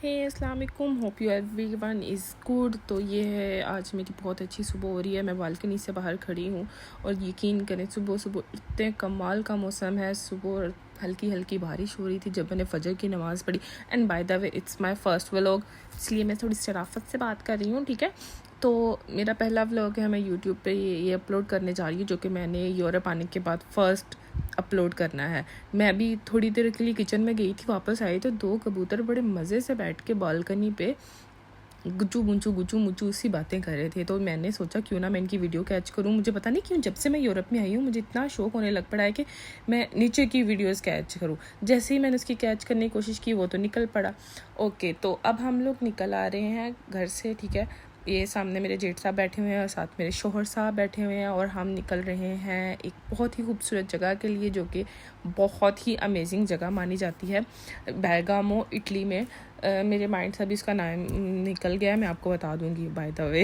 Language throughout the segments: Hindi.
हे अस्सलाम वालेकुम, hope you everyone is good. तो ये है, आज मेरी बहुत अच्छी सुबह हो रही है। मैं बालकनी से बाहर खड़ी हूँ और यकीन करें सुबह सुबह इतने कमाल का मौसम है। सुबह हल्की हल्की बारिश हो रही थी जब मैंने फजर की नमाज़ पढ़ी। And bye the way it's my first vlog, इसलिए मैं थोड़ी शराफत से बात कर रही हूँ, ठीक है। तो मेरा पहला व्लॉग है, मैं यूट्यूब पे ये अपलोड करने जा रही हूँ, जो कि मैंने यूरोप आने के बाद फर्स्ट अपलोड करना है। मैं अभी थोड़ी देर के लिए किचन में गई थी, वापस आई तो 2 कबूतर बड़े मज़े से बैठ के बालकनी पे गुचू मुचू सी बातें कर रहे थे। तो मैंने सोचा क्यों ना मैं इनकी वीडियो कैच करूं। मुझे पता नहीं क्यों जब से मैं यूरोप में आई हूँ मुझे इतना शौक होने लग पड़ा है कि मैं नीचे की वीडियोस कैच करूं। जैसे ही मैंने उसकी कैच करने की कोशिश की वो तो निकल पड़ा। ओके, तो अब हम लोग निकल आ रहे हैं घर से, ठीक है। ये सामने मेरे जेठ साहब बैठे हुए हैं और साथ मेरे शोहर साहब बैठे हुए हैं और हम निकल रहे हैं एक बहुत ही खूबसूरत जगह के लिए, जो कि बहुत ही अमेजिंग जगह मानी जाती है, बेरगामो, इटली में। मेरे माइंड से अभी इसका नाम निकल गया है, मैं आपको बता दूंगी बाय द वे।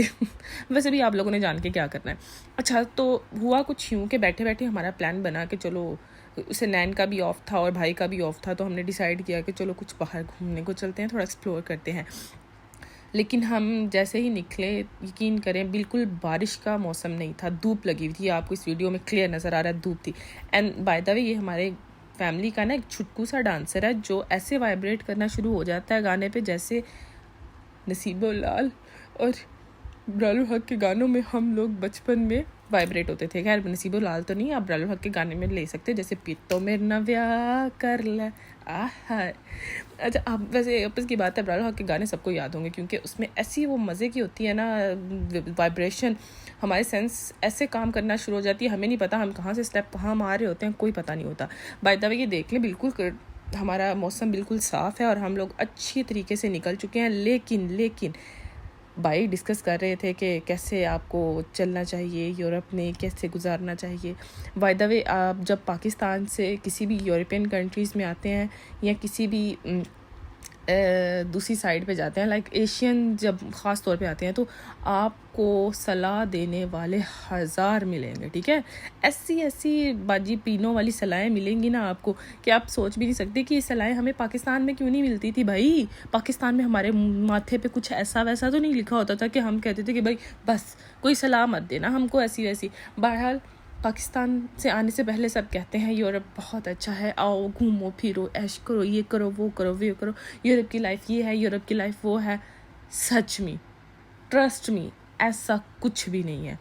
वैसे भी आप लोगों ने जान के क्या करना है। अच्छा, तो हुआ कुछ यूँ कि बैठे बैठे हमारा प्लान बना कि चलो, उसे नैन का भी ऑफ था और भाई का भी ऑफ था, तो हमने डिसाइड किया कि चलो कुछ बाहर घूमने को चलते हैं, थोड़ा एक्सप्लोर करते हैं। लेकिन हम जैसे ही निकले, यकीन करें बिल्कुल बारिश का मौसम नहीं था, धूप लगी हुई थी। आपको इस वीडियो में क्लियर नज़र आ रहा है, धूप थी। एंड बाय द वे ये हमारे फैमिली का ना एक छुटकू सा डांसर है जो ऐसे वाइब्रेट करना शुरू हो जाता है गाने पे जैसे नसीबो लाल और ब्रालू हक के गानों में हम लोग बचपन में वाइब्रेट होते थे। खैर नसीबो लाल तो नहीं, आप ब्रालू हक के गाने में ले सकते, जैसे पीतो मेरे ना ब्याह कर ले आहा। अच्छा, आप वैसे आपस की बात है, ब्रालू हक के गाने सबको याद होंगे क्योंकि उसमें ऐसी वो मज़े की होती है ना वाइब्रेशन, हमारे सेंस ऐसे काम करना शुरू हो जाती है, हमें नहीं पता हम कहाँ से स्टेप कहाँ मार रहे होते हैं, कोई पता नहीं होता। बाय द वे ये देख लें, बिल्कुल हमारा मौसम बिल्कुल साफ़ है और हम लोग अच्छी तरीके से निकल चुके हैं। लेकिन भाई डिस्कस कर रहे थे कि कैसे आपको चलना चाहिए यूरोप में, कैसे गुजारना चाहिए। बाय द वे आप जब पाकिस्तान से किसी भी यूरोपियन कंट्रीज़ में आते हैं या किसी भी दूसरी साइड पे जाते हैं, लाइक एशियन जब ख़ास तौर पे आते हैं, तो आपको सलाह देने वाले हज़ार मिलेंगे, ठीक है। ऐसी बाजी पीनों वाली सलाहें मिलेंगी ना आपको कि आप सोच भी नहीं सकते कि ये सलाहें हमें पाकिस्तान में क्यों नहीं मिलती थी। भाई पाकिस्तान में हमारे माथे पे कुछ ऐसा वैसा तो नहीं लिखा होता था कि हम कहते थे कि भाई बस कोई सलाह मत देना हमको ऐसी वैसी। बहरहाल पाकिस्तान से आने से पहले सब कहते हैं यूरोप बहुत अच्छा है, आओ घूमो फिरो ऐश करो, ये करो वो करो वो करो, यूरोप की लाइफ ये है, यूरोप की लाइफ वो है। सच में, ट्रस्ट मी, ऐसा कुछ भी नहीं है।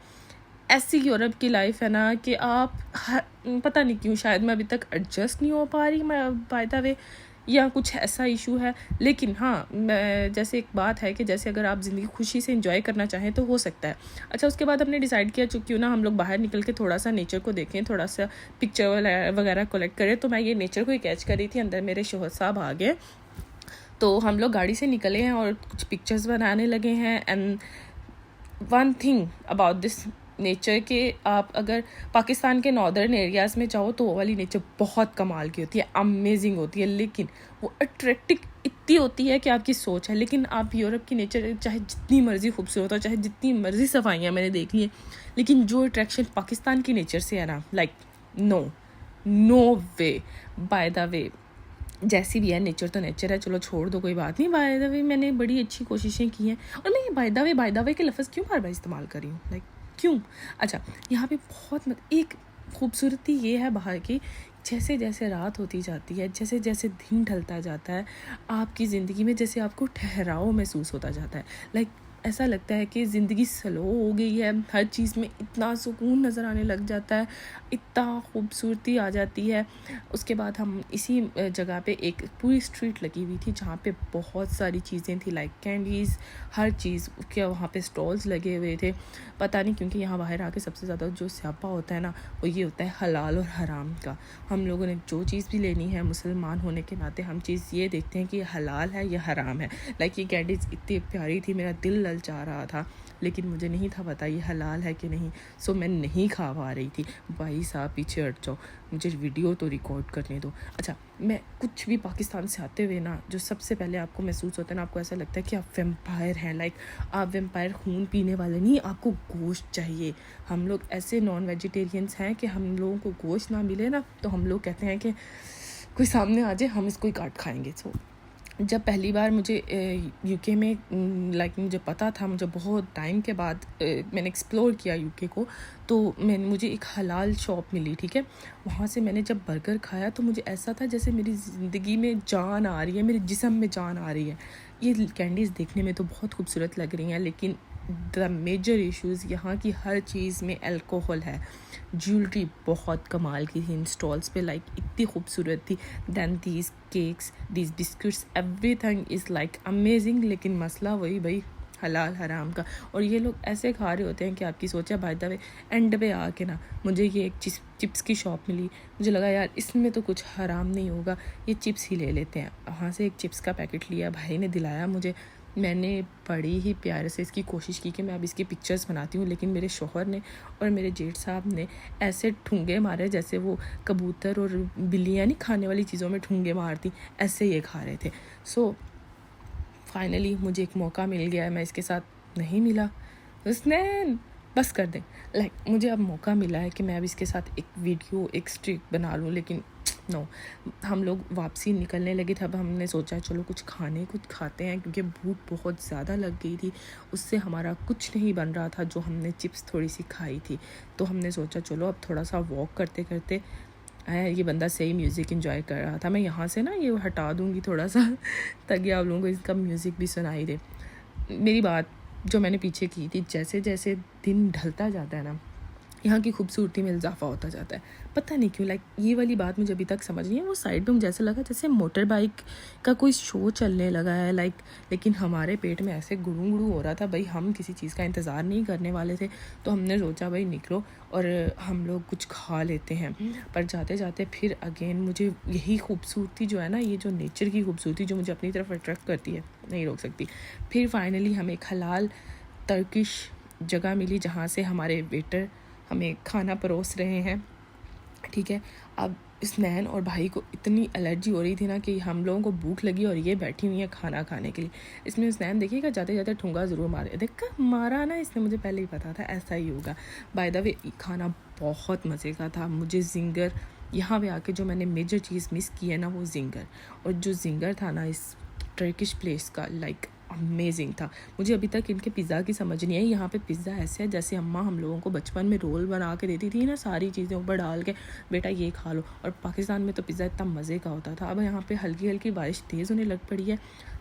ऐसी यूरोप की लाइफ है ना कि आप पता नहीं क्यों, शायद मैं अभी तक एडजस्ट नहीं हो पा रही मैं बाय द वे, या कुछ ऐसा इशू है। लेकिन हाँ, मैं जैसे एक बात है कि जैसे अगर आप ज़िंदगी खुशी से एंजॉय करना चाहें तो हो सकता है। अच्छा, उसके बाद हमने डिसाइड किया क्यों ना हम लोग बाहर निकल के थोड़ा सा नेचर को देखें, थोड़ा सा पिक्चर वगैरह कलेक्ट करें। तो मैं ये नेचर को ही कैच कर रही थी, अंदर मेरे शोहर साहब आ गए, तो हम लोग गाड़ी से निकले हैं और कुछ पिक्चर्स बनाने लगे हैं। And one thing about this nature के, आप अगर पाकिस्तान के नॉर्दर्न एरियाज़ में जाओ तो वो वाली नेचर बहुत कमाल की होती है, अमेजिंग होती है, लेकिन वो अट्रैक्टिव इतनी होती है कि आपकी सोच है। लेकिन आप यूरोप की नेचर चाहे जितनी मर्जी खूबसूरत हो, चाहे जितनी मर्जी सफाइयाँ मैंने देख ली हैं, लेकिन जो अट्रैक्शन पाकिस्तान की नेचर से है ना, like no way. By the way जैसी भी है नेचर तो नेचर है, चलो छोड़ दो, कोई बात नहीं। बाय द वे मैंने बड़ी अच्छी कोशिशें की हैं, और मैं बाय द वे के लफ्ज़ क्यों बार बार इस्तेमाल कर रही हूँ, लाइक क्यों। अच्छा, यहाँ पे बहुत एक खूबसूरती ये है बाहर की, जैसे जैसे रात होती जाती है, जैसे जैसे दिन ढलता जाता है, आपकी ज़िंदगी में जैसे आपको ठहराव महसूस होता जाता है। लाइक ऐसा लगता है कि ज़िंदगी स्लो हो गई है, हर चीज़ में इतना सुकून नज़र आने लग जाता है, इतना खूबसूरती आ जाती है। उसके बाद हम इसी जगह पे एक पूरी स्ट्रीट लगी हुई थी जहाँ पे बहुत सारी चीज़ें थी, लाइक कैंडीज़, हर चीज़ के वहाँ पे स्टॉल्स लगे हुए थे। पता नहीं क्योंकि यहाँ बाहर आके सबसे ज़्यादा जो स्यापा होता है ना, वो ये होता है हलाल और हराम का। हम लोगों ने जो चीज़ भी लेनी है, मुसलमान होने के नाते हम चीज़ ये देखते हैं कि हलाल है या हराम है। लाइक ये कैंडीज़ इतनी प्यारी थी, मेरा दिल ललचा रहा था, लेकिन मुझे नहीं था पता ये हलाल है कि नहीं, सो मैं नहीं खा पा रही थी। भाई साहब पीछे हट जाओ, मुझे वीडियो तो रिकॉर्ड करने दो। अच्छा, मैं कुछ भी पाकिस्तान से आते हुए ना, जो सबसे पहले आपको महसूस होता है ना, आपको ऐसा लगता है कि आप वेम्पायर हैं। लाइक आप वेम्पायर खून पीने वाले नहीं, आपको गोश्त चाहिए। हम लोग ऐसे नॉन वेजिटेरियंस हैं कि हम लोगों को गोश्त ना मिले ना तो हम लोग कहते हैं कि कोई सामने आ जाए हम इसको ही काट खाएंगे। सो जब पहली बार मुझे यूके में मुझे पता था, मुझे बहुत टाइम के बाद मैंने एक्सप्लोर किया यूके को, तो मुझे एक हलाल शॉप मिली, ठीक है। वहाँ से मैंने जब बर्गर खाया तो मुझे ऐसा था जैसे मेरी ज़िंदगी में जान आ रही है, मेरे जिस्म में जान आ रही है। ये कैंडीज़ देखने में तो बहुत खूबसूरत लग रही हैं, लेकिन द मेजर इश्यूज़ यहाँ की हर चीज़ में अल्कोहल है। ज्वेलरी बहुत कमाल की थी इन स्टॉल्स पे, इतनी खूबसूरत थी। Then these cakes, these biscuits, everything is amazing. लेकिन मसला वही भाई, हलाल हराम का। और ये लोग ऐसे खा रहे होते हैं कि आपकी सोचा। बाय द वे, एंड पे आके ना मुझे ये एक चिप्स की शॉप मिली। मुझे लगा यार इसमें तो कुछ हराम नहीं होगा, ये चिप्स ही ले लेते हैं। वहाँ से एक चिप्स का पैकेट लिया, भाई ने दिलाया मुझे। मैंने बड़ी ही प्यार से इसकी कोशिश की कि मैं अब इसकी पिक्चर्स बनाती हूँ, लेकिन मेरे शौहर ने और मेरे जेठ साहब ने ऐसे ठुंगे मारे जैसे वो कबूतर और बिल्लियाँ नहीं खाने वाली चीज़ों में ठुंगे मारती, ऐसे ये खा रहे थे। सो फाइनली मुझे एक मौका मिल गया है, मैं इसके साथ नहीं मिला। उसने बस कर दें, मुझे अब मौका मिला है कि मैं अब इसके साथ एक वीडियो, एक स्ट्रिक बना लूँ। लेकिन नो, हम लोग वापसी निकलने लगे थे। अब हमने सोचा चलो कुछ खाते हैं, क्योंकि भूख बहुत ज़्यादा लग गई थी। उससे हमारा कुछ नहीं बन रहा था जो हमने चिप्स थोड़ी सी खाई थी। तो हमने सोचा चलो अब थोड़ा सा वॉक करते करते, ये बंदा सही म्यूज़िक एंजॉय कर रहा था। मैं यहाँ से ना ये हटा दूँगी थोड़ा सा ताकि आप लोगों को इसका म्यूज़िक भी सुनाई दे। मेरी बात जो मैंने पीछे की थी, जैसे जैसे दिन ढलता जाता है ना, यहाँ की खूबसूरती में इजाफा होता जाता है। पता नहीं क्यों, ये वाली बात मुझे अभी तक समझ नहीं है। वो साइड में मुझे ऐसा लगा जैसे मोटर बाइक का कोई शो चलने लगा है, लेकिन हमारे पेट में ऐसे गुड़ू गुड़ू हो रहा था। भाई हम किसी चीज़ का इंतज़ार नहीं करने वाले थे, तो हमने सोचा भाई निकलो और हम लोग कुछ खा लेते हैं। पर जाते जाते फिर अगेन मुझे यही खूबसूरती जो है ना, ये जो नेचर की खूबसूरती जो मुझे अपनी तरफ अट्रैक्ट करती है, नहीं रोक सकती। फिर फाइनली हमें एक हलाल टर्किश जगह मिली जहाँ से हमारे वेटर हमें खाना परोस रहे हैं, ठीक है। अब स्नैन और भाई को इतनी एलर्जी हो रही थी ना कि हम लोगों को भूख लगी और ये बैठी हुई है खाना खाने के लिए। इसमें स्नैन देखिएगा जाते जाते ठुंगा ज़रूर मारे, देखा मारा ना इसने, मुझे पहले ही पता था ऐसा ही होगा। बाय द वे खाना बहुत मज़े का था। मुझे जिंगर, यहाँ पे आके जो मैंने मेजर चीज़ मिस की है ना, वो जिंगर। और जो जिंगर था ना इस टर्किश प्लेस का, अमेजिंग था। मुझे अभी तक इनके पिज़्ज़ा की समझ नहीं आई। यहाँ पे पिज़्ज़ा ऐसे है जैसे अम्मा हम लोगों को बचपन में रोल बना के देती थी ना, सारी चीज़ें ऊपर डाल के, बेटा ये खा लो। और पाकिस्तान में तो पिज़्ज़ा इतना मज़े का होता था। अब यहाँ पे हल्की हल्की बारिश तेज़ होने लग पड़ी है,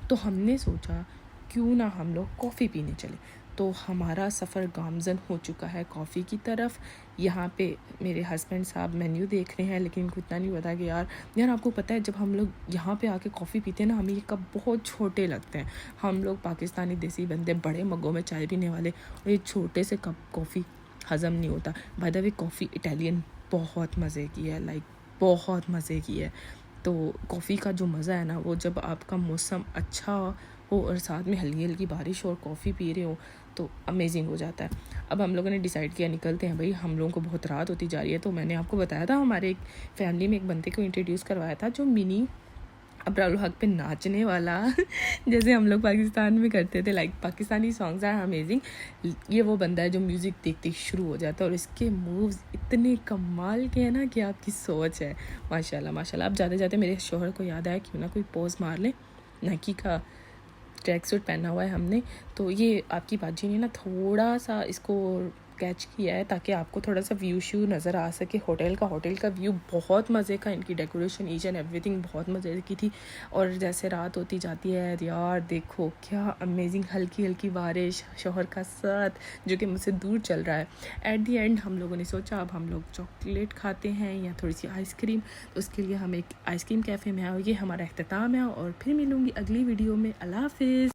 तो हमने सोचा क्यों ना हम लोग कॉफ़ी पीने चले। तो हमारा सफ़र गामज़न हो चुका है कॉफ़ी की तरफ। यहाँ पे मेरे हस्बैंड साहब मेन्यू देख रहे हैं, लेकिन इनको इतना नहीं पता कि यार आपको पता है जब हम लोग यहाँ पे आके कॉफ़ी पीते हैं ना, हमें ये कप बहुत छोटे लगते हैं। हम लोग पाकिस्तानी देसी बंदे बड़े मग्गों में चाय पीने वाले, और ये छोटे से कप कॉफ़ी हज़म नहीं होता। Bye the way coffee Italian बहुत मज़े की है, बहुत मज़े की है। तो कॉफ़ी का जो मज़ा है ना, वो जब आपका मौसम अच्छा हो और साथ में हल्की हल्की बारिश हो और कॉफ़ी पी रहे हो, तो अमेजिंग हो जाता है। अब हम लोगों ने डिसाइड किया निकलते हैं भाई, हम लोगों को बहुत रात होती जा रही है। तो मैंने आपको बताया था हमारे एक फैमिली में एक बंदे को इंट्रोड्यूस करवाया था जो मिनी अब्राउल हक पे नाचने वाला जैसे हम लोग पाकिस्तान में करते थे। Pakistani songs are amazing. ये वो बंदा है जो म्यूज़िक देखते ही शुरू हो जाता है, और इसके मूव्स इतने कमाल के हैं ना कि आपकी सोच है। माशाल्लाह माशाल्लाह। अब जाते जाते मेरे शौहर को याद आया क्यों ना कोई पोज मार ले। नाइकी का ट्रैक सूट पहना हुआ है हमने, तो ये आपकी बाजी ने ना थोड़ा सा इसको कैच किया है ताकि आपको थोड़ा सा व्यू शू नज़र आ सके। होटल का व्यू बहुत मज़े का, इनकी डेकोरेशन ईच एंड एवरीथिंग बहुत मज़े की थी। और जैसे रात होती जाती है यार देखो क्या अमेजिंग, हल्की हल्की बारिश, शौहर का साथ जो कि मुझसे दूर चल रहा है। एट दी एंड हम लोगों ने सोचा अब हम लोग चॉकलेट खाते हैं या थोड़ी सी आइसक्रीम, तो उसके लिए हम एक आइसक्रीम कैफ़े में आए। ये हमारा अख्ताम है, और फिर मिलूँगी अगली वीडियो में। अल्लाह हाफिज़।